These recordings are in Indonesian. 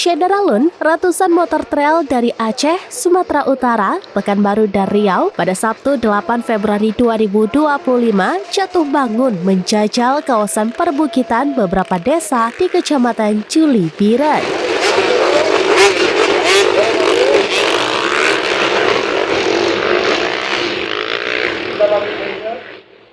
Syedaralun, ratusan motor trail dari Aceh, Sumatera Utara, Pekanbaru, dan Riau pada Sabtu 8 Februari 2025 jatuh bangun menjajal kawasan perbukitan beberapa desa di Kecamatan Juli Biren.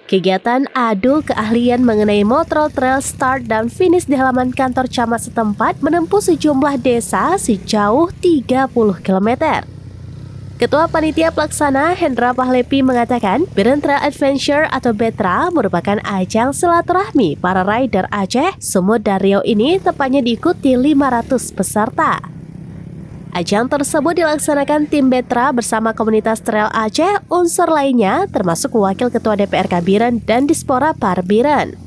Kegiatan adu keahlian mengenai motor trail start dan finish di halaman kantor camat setempat menempuh sejumlah desa sejauh 30 km. Ketua Panitia Pelaksana Hendra Pahlepi mengatakan, Biren Trail Adventure atau BETRA merupakan ajang silaturahmi para rider Aceh, Sumut, dan Riau ini tepatnya diikuti 500 peserta. Ajang tersebut dilaksanakan tim BETRA bersama komunitas trail Aceh, unsur lainnya termasuk Wakil Ketua DPRK Biren dan Dispora Parbiren.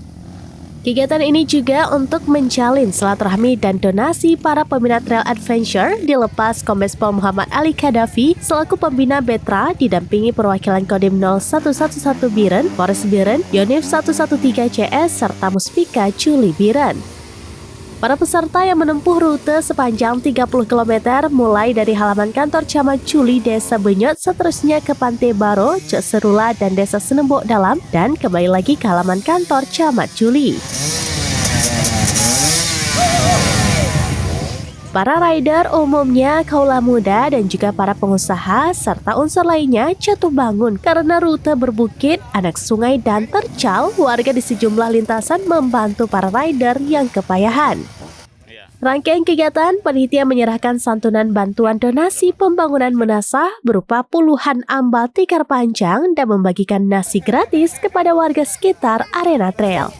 Kegiatan ini juga untuk menjalin silaturahmi dan donasi para peminat trail adventure dilepas Kombes Pol Muhammad Ali Kadafi selaku pembina BETRA didampingi perwakilan Kodim 0111 Biren, Polres Biren, Yonif 113 CS, serta Muspika Juli Biren. Para peserta yang menempuh rute sepanjang 30 km mulai dari halaman kantor Camat Juli Desa Benyot seterusnya ke Pantai Baro, Cek Serula, dan Desa Senembok Dalam dan kembali lagi ke halaman kantor Camat Juli. Para rider umumnya kaula muda dan juga para pengusaha serta unsur lainnya jatuh bangun karena rute berbukit, anak sungai, dan tercal. Warga di sejumlah lintasan membantu para rider yang kepayahan. Rangkaian kegiatan, panitia menyerahkan santunan bantuan donasi pembangunan menasah berupa puluhan ambal tikar panjang dan membagikan nasi gratis kepada warga sekitar arena trail.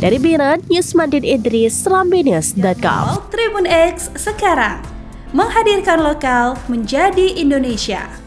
Dari Biren, Yusmandin Idris, SerambiNews.com. Tribun X sekarang menghadirkan lokal menjadi Indonesia.